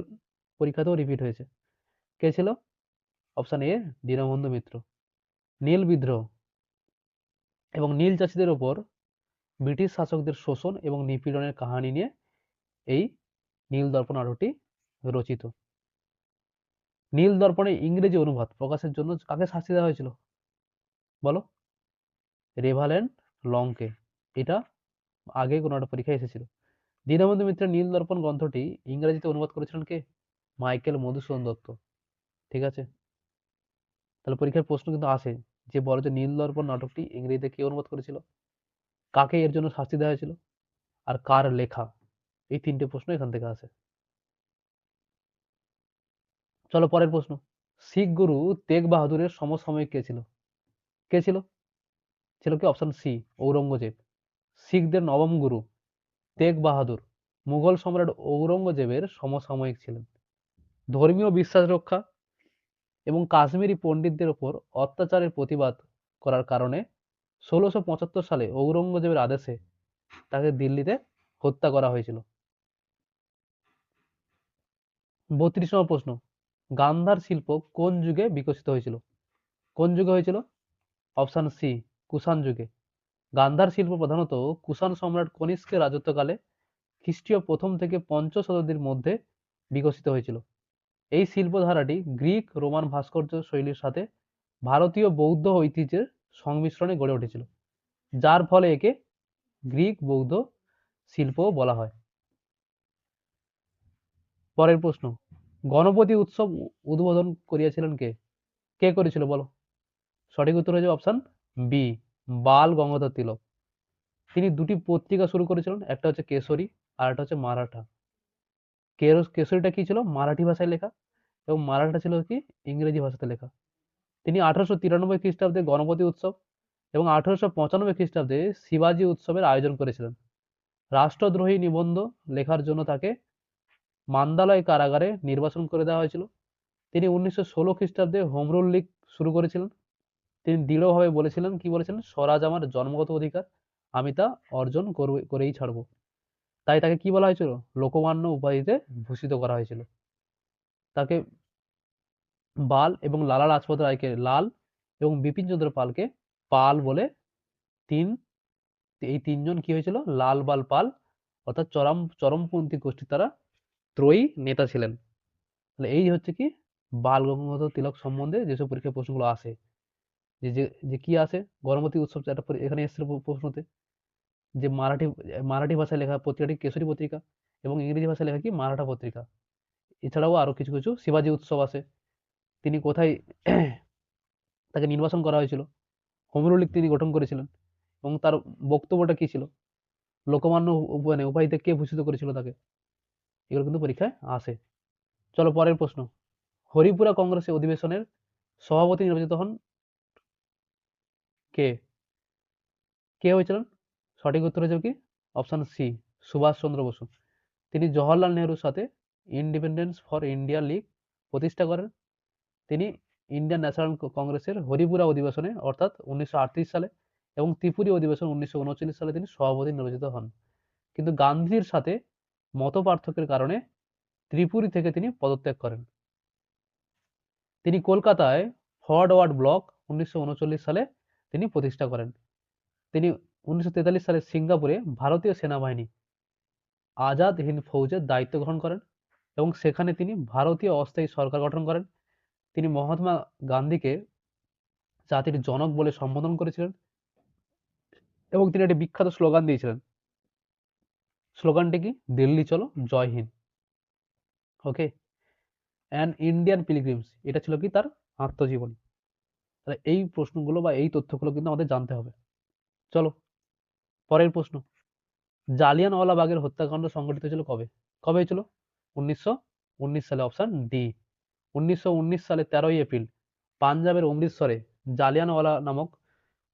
পরীক্ষাতেও রিপিট হয়েছে। কে ছিল? Option A, Dinabandhu Mitra. নীল বিদ্রোহ এবং নীল চাষীদের ওপর ব্রিটিশ শাসকদের শোষণ এবং নিপীড়নের কাহিনী নিয়ে এই নীল দর্পণ নাটকটি রচিত। নীল দর্পণের ইংরেজি অনুবাদ প্রকাশের জন্য কাকে শাস্তি দেওয়া হয়েছিল? বলো। রেভালেন্ট লংকে। এটা আগে কোনো একটা পরীক্ষায় এসেছিল। দীনবন্ধু মিত্রের নীল দর্পণ গ্রন্থটি ইংরেজিতে অনুবাদ করেছিলেন কে? মাইকেল মধুসূদন দত্ত। ঠিক আছে, তাহলে পরীক্ষার প্রশ্ন কিন্তু আসে যে বলো যে নীল দর্পণ নাটকটি ইংরেজিতে কে অনুবাদ করেছিল, কাকে এর জন্য শাস্তি দেওয়া হয়েছিল, আর কার লেখা? এই তিনটে প্রশ্ন এখান থেকে আসে। চলো পরের প্রশ্ন, শিখ গুরু তেগ বাহাদুরের সমসাময়িক কে ছিল? কে ছিল? ছিল কি অপশন সি, ঔরঙ্গজেব। শিখদের নবম গুরু তেগ বাহাদুর মুঘল সম্রাট ঔরঙ্গজেবের সমসাময়িক ছিলেন। ধর্মীয় বিশ্বাস রক্ষা এবং কাশ্মীরি পণ্ডিতদের উপর অত্যাচারের প্রতিবাদ করার কারণে 1675 সালে ঔরঙ্গজেবের আদেশে তাকে দিল্লিতে হত্যা করা হয়েছিল। 32 নম্বর প্রশ্ন, গান্ধার শিল্প কোন যুগে বিকশিত হয়েছিল? কোন যুগে হয়েছিল? অপশন সি, কুষাণ যুগে। গান্ধার শিল্প প্রধানত কুষাণ সম্রাট কনিষ্কের রাজত্বকালে খ্রিস্টীয় প্রথম থেকে পঞ্চম শতাব্দীর মধ্যে বিকশিত হয়েছিল। এই শিল্প ধারাটি গ্রিক রোমান ভাস্কর্য শৈলীর সাথে ভারতীয় বৌদ্ধ ঐতিহ্যের সংমিশ্রণে গড়ে উঠেছিল, যার ফলে একে গ্রিক বৌদ্ধ শিল্পও বলা হয়। পরের প্রশ্ন, গণপতি উৎসব উদ্বোধন করিয়াছিলেন কে? কে করেছিল বলো? সঠিক উত্তর হয়ে যাবে অপশন বি, বাল গঙ্গাধর তিলক। তিনি দুটি পত্রিকা শুরু করেছিলেন, একটা হচ্ছে কেশরী আর একটা হচ্ছে মারাঠা। কেশরীটা কি ছিল? মারাঠি ভাষায় লেখা, এবং মারাঠাটা ছিল কি ইংরেজি ভাষাতে লেখা। তিনি 1893 খ্রিস্টাব্দে গণপতি উৎসব এবং 1895 খ্রিস্টাব্দে শিবাজী উৎসবের আয়োজন করেছিলেন। রাষ্ট্রদ্রোহী নিবন্ধ লেখার জন্য তাকে মান্দালয় কারাগারে নির্বাসন করে দেওয়া হয়েছিল। তিনি 1916 খ্রিস্টাব্দে হোম রুল লীগ শুরু করেছিলেন। তিনি দৃঢ়ভাবে বলেছিলেন, কি বলেছিলেন? স্বরাজ আমার জন্মগত অধিকার, আমি তা অর্জন করেই ছাড়বো। তাই তাকে কি বলা হয়েছিল? লোকমান্য উপাধিতে ভূষিত করা হয়েছিল। তাকে বাল এবং লালা লাজপত রায়কে লাল এবং বিপিন চন্দ্র পালকে পাল বলে তিন এই তিনজন কি হয়েছিল? লাল বাল পাল, অর্থাৎ চরমপন্থী গোষ্ঠী তারা ত্রয়ী নেতা ছিলেন। তাহলে এই হচ্ছে কি বাল গঙ্গাধর তিলক সম্বন্ধে যেসব পরীক্ষার প্রশ্নগুলো আসে, যে যে যে কি আসে গণপতি উৎসব, একটা এখানে এসেছিল প্রশ্নতে, যে মারাঠি ভাষায় লেখা পত্রিকাটি কেশরী পত্রিকা, এবং ইংরেজি ভাষায় লেখা কি মারাঠা পত্রিকা। এছাড়াও আরো কিছু কিছু শিবাজী উৎসব আছে। তিনি কোথায় তাকে নির্বাসন করা হয়েছিল, হোমরুল লীগ তিনি গঠন করেছিলেন, এবং তার বক্তব্যটা কি ছিল, লোকমান্য মানে উপাধিতে কে ভূষিত করেছিল তাকে, এগুলো কিন্তু পরীক্ষায় আসে। চলো পরের প্রশ্ন, হরিপুরা কংগ্রেসের অধিবেশনের সভাপতি নির্বাচিত হন কে? কে হয়েছিলেন? সঠিক উত্তর হচ্ছে কি অপশন সি, সুভাষ চন্দ্র বসু। তিনি জওহরলাল নেহরুর সাথে ইন্ডিপেন্ডেন্স ফর ইন্ডিয়া লীগ প্রতিষ্ঠা করেন। তিনি ইন্ডিয়ান ন্যাশনাল কংগ্রেসের হরিপুরা অধিবেশনে অর্থাৎ 1938 সালে এবং ত্রিপুরী অধিবেশন 1939 সালে তিনি সভাপতি নির্বাচিত হন। কিন্তু গান্ধীর সাথে মত পার্থক্যের কারণে ত্রিপুরী থেকে তিনি পদত্যাগ করেন। তিনি কলকাতায় ফরওয়ার্ড ব্লক 1939 সালে তিনি প্রতিষ্ঠা করেন। তিনি 1943 সালে সিঙ্গাপুরে ভারতীয় সেনাবাহিনী আজাদ হিন্দ ফৌজের দায়িত্ব গ্রহণ করেন এবং সেখানে তিনি ভারতীয় অস্থায়ী সরকার গঠন করেন। তিনি মহাত্মা গান্ধীকে জাতির জনক বলে সম্বোধন করেছিলেন এবং তিনি একটি বিখ্যাত স্লোগান দিয়েছিলেন। স্লোগানটি কি? দিল্লি চলো জয় হিন্দ। ওকে, অ্যান ইন্ডিয়ান পিলগ্রিমস, এটা ছিল কি তার আত্মজীবনী। তাহলে এই প্রশ্নগুলো বা এই তথ্যগুলো কিন্তু আমাদের জানতে হবে। চলো পরের প্রশ্ন, জালিয়ানওয়ালাবাগের হত্যাকাণ্ড সংঘটিত হয়েছিল কবে? কবে হয়েছিল? 1919 সালে, অপশন ডি। 1919 সালে 13ই এপ্রিল পাঞ্জাবের অমৃতসরে জালিয়ানওয়ালা নামক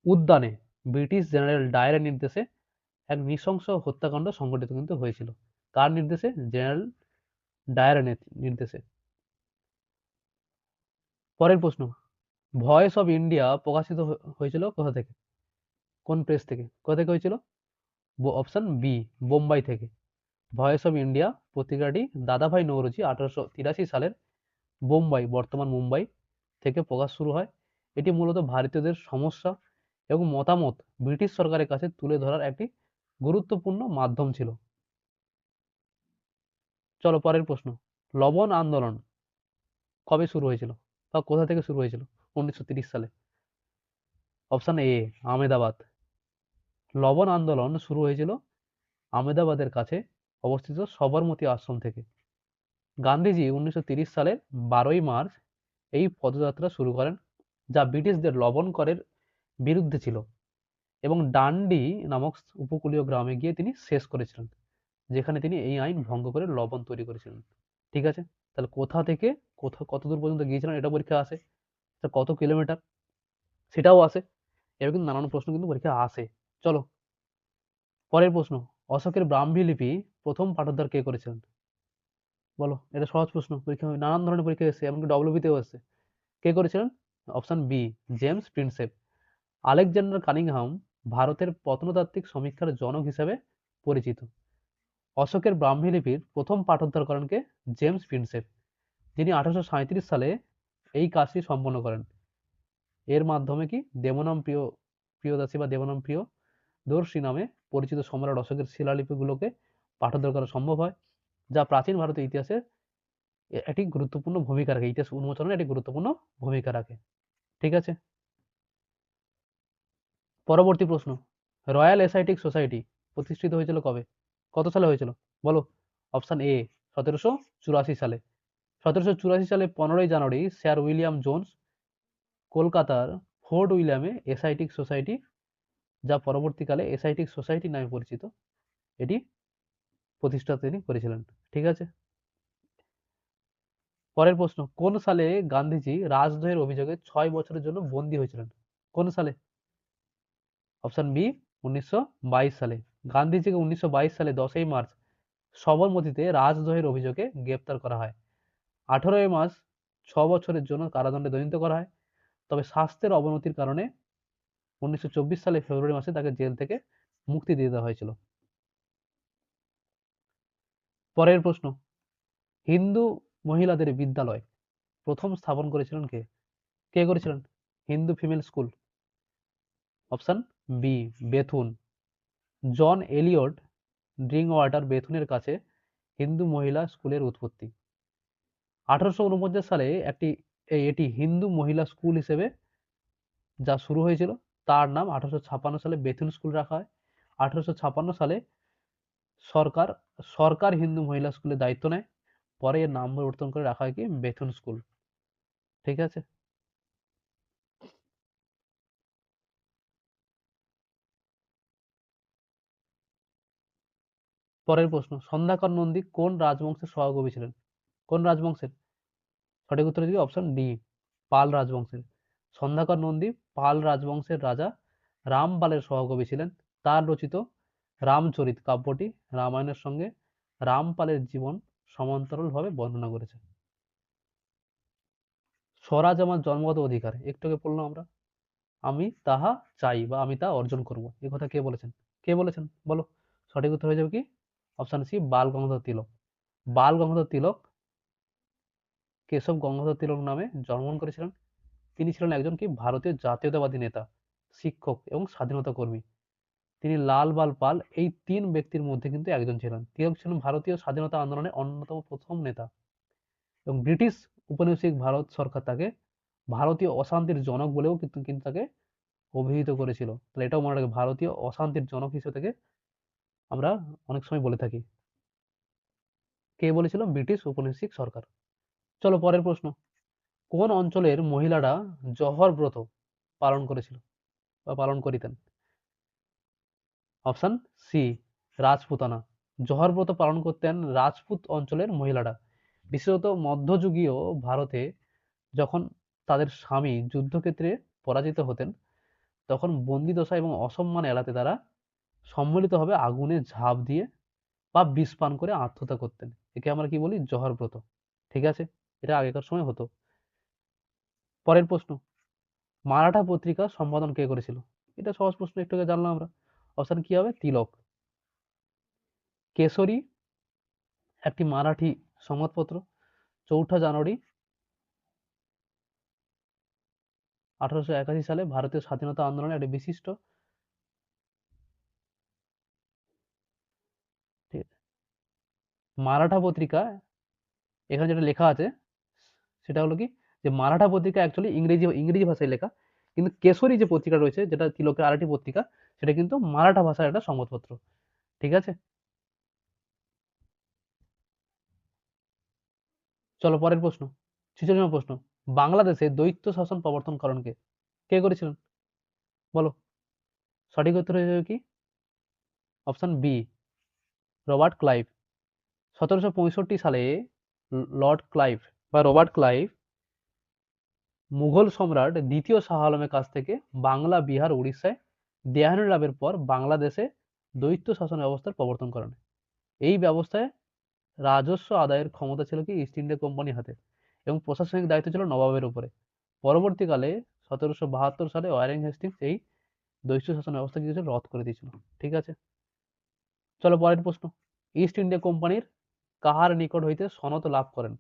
উদ্যানে ব্রিটিশ জেনারেল ডায়ারের নির্দেশে এক নৃশংস হত্যাকাণ্ড সংঘটিত কিন্তু হয়েছিল। কার নির্দেশে? জেনারেল ডায়ারের নির্দেশে। পরের প্রশ্ন, ভয়েস অফ ইন্ডিয়া প্রকাশিত হয়েছিল কোথা থেকে? কোন প্রেস থেকে? কোথা থেকে হয়েছিল? অপশন বি, বোম্বাই থেকে। ভয়েস অফ ইন্ডিয়া পত্রিকাটি দাদাভাই নওরোজি 1883 সালের বোম্বাই, বর্তমান মুম্বাই থেকে প্রকাশ শুরু হয়। এটি মূলত ভারতীয়দের সমস্যা এবং মতামত ব্রিটিশ সরকারের কাছে তুলে ধরার একটি গুরুত্বপূর্ণ মাধ্যম ছিল। চলো পরের প্রশ্ন, লবণ আন্দোলন কবে শুরু হয়েছিল বা কোথা থেকে শুরু হয়েছিল 1930 সালে? Option A, Ahmedabad. লবণ আন্দোলন শুরু হয়েছিল আহমেদাবাদের কাছে অবস্থিত সবরমতী আশ্রম থেকে। গান্ধীজি 1930 সালের 12ই মার্চ এই পদযাত্রা শুরু করেন, যা ব্রিটিশদের লবণ করের বিরুদ্ধে ছিল, এবং ডান্ডি নামক উপকূলীয় গ্রামে গিয়ে তিনি শেষ করেছিলেন, যেখানে তিনি এই আইন ভঙ্গ করে লবণ তৈরি করেছিলেন। ঠিক আছে, তাহলে কোথা থেকে কত দূর পর্যন্ত গিয়েছিলেন এটা পরীক্ষা আসে, কত কিলোমিটার সেটাও আসে, এরকম কিন্তু নানান প্রশ্ন কিন্তু পরীক্ষা আসে। চলো পরের প্রশ্ন, অশোকের ব্রাহ্মী লিপি প্রথম পাঠোদ্ধার কে করেছিলেন? বলো, এটা সহজ প্রশ্ন, পরীক্ষা নানান ধরনের পরীক্ষা এসেছে, এমনকি ডব্লিউবিতেও এসেছে। কে করেছিলেন? Option B, James Prinsep. Alexander Cunningham ভারতের প্রত্নতাত্ত্বিক সমীক্ষার জনক হিসেবে পরিচিত। অশোকের ব্রাহ্মী লিপির প্রথম পাঠোদ্ধার করেন কে? জেমস প্রিন্সেপ, যিনি 1837 সালে এই কাজটি সম্পন্ন করেন। এর মাধ্যমে কি দেবনাম প্রিয়দাসী বা দেবনাম প্রিয়দর্শী নামে পরিচিত সম্রাট অশোকের শিলালিপিগুলোকে পাঠোদ্ধার করা সম্ভব হয়, যা প্রাচীন ভারতের ইতিহাসে একটি গুরুত্বপূর্ণ ভূমিকা রাখে, ইতিহাস উন্মোচনে একটি গুরুত্বপূর্ণ ভূমিকা রাখে। ঠিক আছে, পরবর্তী প্রশ্ন, রয়্যাল এসাইটিক সোসাইটি প্রতিষ্ঠিত হয়েছিল কবে? কত সালে হয়েছিল বলো? অপশন এ, 1784 সালে। 1784 সালে 15ই জানুয়ারি স্যার উইলিয়াম জোন্স কলকাতার ফোর্ট উইলিয়ামে এসাইটিক সোসাইটি, যা পরবর্তীকালে এসাইটিক সোসাইটি নামে পরিচিত, এটি প্রতিষ্ঠা তিনি করেছিলেন। ঠিক আছে, পরের প্রশ্ন, কোন সালে গান্ধীজি রাজদ্রোহের অভিযোগে 6 বছরের জন্য বন্দী হয়েছিলেন? কোন সালে? অপশন বি, 1922 সালে। গান্ধীজিকে 1922 সালে 10ই মার্চ সবরমতীতে রাজদ্রোহের অভিযোগে গ্রেপ্তার করা হয়। 18ই মার্চ 6 বছরের জন্য কারাদণ্ডে দণ্ডিত করা হয়, তবে স্বাস্থ্যের অবনতির কারণে 1924 সালে ফেব্রুয়ারি মাসে তাকে জেল থেকে মুক্তি দিয়ে দেওয়া হয়েছিল। পরের প্রশ্ন, হিন্দু মহিলাদের বিদ্যালয় প্রথম স্থাপন করেছিলেন কে? কে করেছিলেন? Hindu female school. Option B, Bethune. John Eliot Drinkwater বেথুনের কাছে হিন্দু মহিলা স্কুলের উৎপত্তি। 1849 সালে এটি হিন্দু মহিলা স্কুল হিসেবে যা শুরু হয়েছিল, তার নাম 1856 সালে বেথুন স্কুল রাখা হয়। 1856 সালে সরকার সরকার হিন্দু মহিলা স্কুলের দায়িত্ব নেয়। পরে এর নাম পরিবর্তন করে রাখা হয় কি বেথুন স্কুল। ঠিক আছে। পরের প্রশ্ন, সন্ধ্যাকর নন্দী কোন রাজবংশের সহকবি ছিলেন? কোন রাজবংশের? সঠিক উত্তর হচ্ছে অপশন ডি, পাল রাজবংশের। সন্ধ্যাকর নন্দী পাল রাজবংশের রাজা রামপালের সহকবি ছিলেন। তার রচিত রামচরিত কাব্যটি রামায়ণের সঙ্গে রামপালের জীবন সমান্তরালভাবে বর্ণনা করেছে। স্বরাজ আমার জন্মগত অধিকার, একটু আগে পড়লাম আমরা। আমি তাহা চাই বা আমি তা অর্জন করব, এ কথা কে বলেছেন? কে বলেছেন বলো? সঠিক উত্তর হয়ে যাবে কি অপশন সি, বাল গঙ্গাধর তিলক। বাল গঙ্গাধর তিলক কেশব গঙ্গাধর তিলক নামে জন্মগ্রহণ করেছিলেন। তিনি ছিলেন একজন কি ভারতীয় জাতীয়তাবাদী নেতা, শিক্ষক এবং স্বাধীনতা কর্মী। তিনি লাল বাল পাল এই তিন ব্যক্তির মধ্যে কিন্তু একজন ছিলেন। তিলক ছিলেন ভারতীয় স্বাধীনতা আন্দোলনের অন্যতম প্রথম নেতা এবং ব্রিটিশ উপনিবেশিক ভারত সরকার তাকে ভারতীয় অশান্তির জনক বলেও কিন্তু তাকে অভিহিত করেছিল। তাহলে এটাও মনে রাখবে, ভারতীয় অশান্তির জনক হিসেবে থেকে আমরা অনেক সময় বলে থাকি। কে বলেছিল? ব্রিটিশ উপনিবেশিক সরকার। চলো পরের প্রশ্ন, কোন অঞ্চলের মহিলারা জহর ব্রত পালন করেছিল বা পালন করিতেন? Option C, Rajputana. জহর ব্রত পালন করতেন রাজপুত অঞ্চলের মহিলারা। বিশেষত মধ্যযুগীয় ভারতে যখন তাদের স্বামী যুদ্ধক্ষেত্রে পরাজিত হতেন, তখন বন্দিদশা এবং অসম্মান এড়াতে তারা সম্মিলিতভাবে আগুনে ঝাঁপ দিয়ে বা বিষ পান করে আত্মহত্যা করতেন। একে আমরা কি বলি? জহর ব্রত। ঠিক আছে, এটা আগেকার সময় হতো। পরের প্রশ্ন, মারাঠা পত্রিকা সম্পাদন কে করেছিল? এটা সহজ প্রশ্ন, একটু আগে জানলাম আমরা। অপশন কি হবে? তিলক। কেশরী একটি মারাঠি সংবাদপত্র, ৪ঠা জানুয়ারি 1881 সালে ভারতীয় স্বাধীনতা আন্দোলনের একটি বিশিষ্ট, ঠিক আছে, মারাঠা পত্রিকা, এখানে যেটা লেখা আছে সেটা হলো কি, যে মারাঠা পত্রিকা অ্যাকচুয়ালি ইংরেজি ইংরেজি ভাষায় লেখা, কিন্তু কেশরী যে পত্রিকা রয়েছে, যেটা তিলকের আরেকটি পত্রিকা, সেটা কিন্তু মারাঠা ভাষার একটা সংবাদপত্র। ঠিক আছে। চলো পরের প্রশ্ন, 46 প্রশ্ন, বাংলাদেশে দ্বৈত শাসন প্রবর্তন করেন কে? কে করেছিলেন বলো? সঠিক উত্তর হয়ে যাবে কি অপশন বি, রবার্ট ক্লাইভ। 1765 সালে লর্ড ক্লাইভ বা রবার্ট ক্লাইভ মুঘল সম্রাট দ্বিতীয় শাহ আলমের কাছ থেকে বাংলা, বিহার, উড়িষ্যায় দেওয়ানি লাভের পর বাংলাদেশে দ্বৈত শাসন ব্যবস্থার প্রবর্তন করেন। এই ব্যবস্থায় রাজস্ব আদায়ের ক্ষমতা ছিল কি ইস্ট ইন্ডিয়া কোম্পানির হাতে এবং প্রশাসনিক দায়িত্ব ছিল নবাবের উপরে। পরবর্তীকালে 1772 সালে ওয়ারেন হেস্টিংস এই দ্বৈত শাসন ব্যবস্থা কিছু রদ করে দিয়েছিল। ঠিক আছে। চলো পরের প্রশ্ন, ইস্ট ইন্ডিয়া কোম্পানির কাহার নিকট হইতে সনদ লাভ করেন?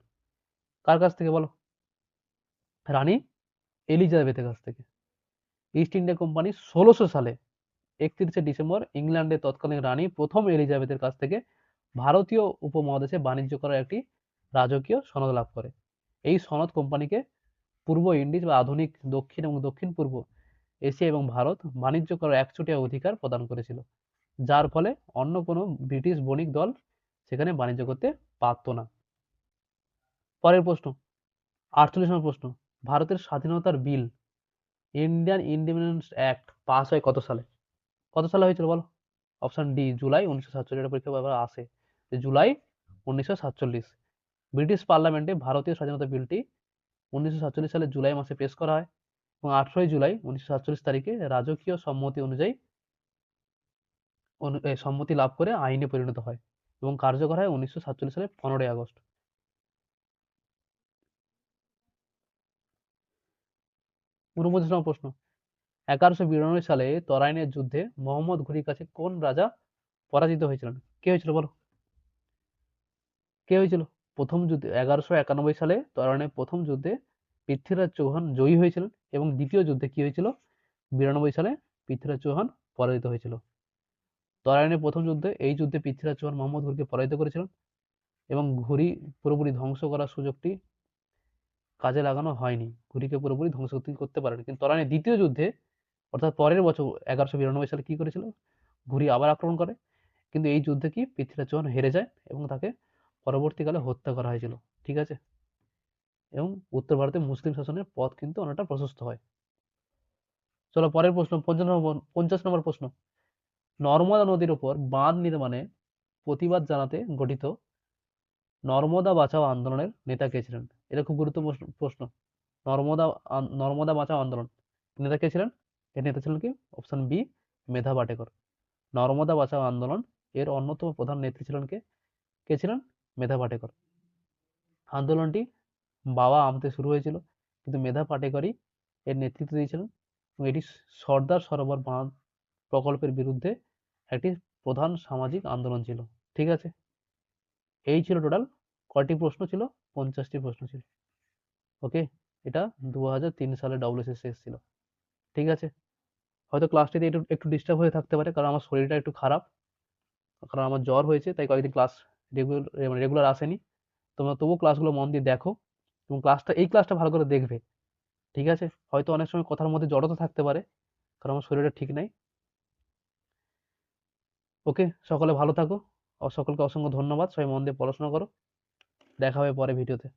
কার কাছ থেকে বলো? রানী এলিজাবেথের কাছ থেকে। ইস্ট ইন্ডিয়া কোম্পানি 1600 সালে 31শে ডিসেম্বর ইংল্যান্ডের তৎকালীন রানী প্রথম এলিজাবেথের কাছ থেকে ভারতীয় উপমহাদেশে বাণিজ্য করার একটি রাজকীয় সনদ লাভ করে। এই সনদ কোম্পানিকে পূর্ব ইন্ডিজ বা আধুনিক দক্ষিণ এবং দক্ষিণ পূর্ব এশিয়া এবং ভারত বাণিজ্য করার একচেটিয়া অধিকার প্রদান করেছিল, যার ফলে অন্য কোনো ব্রিটিশ বণিক দল সেখানে বাণিজ্য করতে পারত না। পরের প্রশ্ন, 48 নম্বর প্রশ্ন, ভারতের স্বাধীনতার বিল ইন্ডিয়ান ইন্ডিপেন্ডেন্স অ্যাক্ট পাস হয় কত সালে? কত সালে হয়েছিল বলো? Option D, July 1947। এটা পরীক্ষা আবার আসে, যে জুলাই 1947 ব্রিটিশ পার্লামেন্টে ভারতীয় স্বাধীনতা বিলটি 1947 সালের জুলাই মাসে পেশ করা হয় এবং 18 জুলাই 1947 তারিখে রাজকীয় সম্মতি অনুযায়ী সম্মতি লাভ করে আইনে পরিণত হয় এবং কার্যকর হয় 1947 সালের 15ই আগস্ট। 49 নম্বর প্রশ্ন, 1192 সালে তরাইনের যুদ্ধে মোহাম্মদ ঘুরির কাছে কোন রাজা পরাজিত হয়েছিলেন? কে হয়েছিল বলো? কে হয়েছিল প্রথম যুদ্ধে? 1191 সালে তরাইনের প্রথম যুদ্ধে পৃথ্বীরাজ চৌহান জয়ী হয়েছিলেন এবং দ্বিতীয় যুদ্ধে কি হয়েছিল 92 সালে পৃথ্বীরাজ চৌহান পরাজিত হয়েছিল। তরাইনের প্রথম যুদ্ধে, এই যুদ্ধে পৃথ্বীরাজ চৌহান মোহাম্মদ ঘুরিকে পরাজিত করেছিলেন এবং ঘুরি পুরোপুরি ধ্বংস করার সুযোগটি কাজে লাগানো হয়নি, ঘুরিকে পুরোপুরি ধ্বংস করতে পারেনি। কিন্তু তরাইনের দ্বিতীয় যুদ্ধে, অর্থাৎ পরের বছর 1192 সালে কি করেছিল, ঘুরিয়ে আবার আক্রমণ করে, কিন্তু এই যুদ্ধে কি পৃথ্বীরাজ চৌহান হেরে যায় এবং তাকে পরবর্তীকালে হত্যা করা হয়েছিল। ঠিক আছে, এবং উত্তর ভারতে মুসলিম শাসনের পথ কিন্তু অনেকটা প্রশস্ত হয়। চলো পরের প্রশ্ন, 50 নম্বর প্রশ্ন। নর্মদা নদীর উপর বাঁধ নির্মাণে প্রতিবাদ জানাতে গঠিত নর্মদা বাঁচাও আন্দোলনের নেতা কে ছিলেন? এটা খুব গুরুত্বপূর্ণ প্রশ্ন। নর্মদা বাঁচাও আন্দোলন নেতা কে ছিলেন? এর নেতা ছিলেন কি? অপশন বি, মেধা পাটেকর। নর্মদা বাঁচাও আন্দোলন এর অন্যতম প্রধান নেত্রী ছিলেন কে? কে ছিলেন? মেধা পাটেকর। আন্দোলনটি বাবা আমতে শুরু হয়েছিল, কিন্তু মেধা পাটেকরই এর নেতৃত্ব দিয়েছিলেন এবং এটি সর্দার সরোবর বাঁধ প্রকল্পের বিরুদ্ধে একটি প্রধান সামাজিক আন্দোলন ছিল। ঠিক আছে, এই ছিল টোটাল কয়টি প্রশ্ন ছিল? 50টি প্রশ্ন ছিল। ওকে, এটা 2003 সালে ডব্লিউবিসিএস এসেছিল। ঠিক আছে, হয়তো ক্লাসটিতে একটু একটু ডিস্টার্ব হয়ে থাকতে পারে, কারণ আমার শরীরটা একটু খারাপ, কারণ আমার জ্বর হয়েছে, তাই কয়েকদিন ক্লাস রেগুলার আসেনি। তোমরা তবুও ক্লাসগুলো মন দিয়ে দেখো এবং এই ক্লাসটা ভালো করে দেখবে। ঠিক আছে, হয়তো অনেক সময় কথার মধ্যে জড়তা থাকতে পারে, কারণ আমার শরীরটা ঠিক নাই। ওকে, সকলে ভালো থাকো, সকলকে অসংখ্য ধন্যবাদ, সবাই মন দিয়ে পড়াশোনা করো, দেখা হবে পরে ভিডিওতে।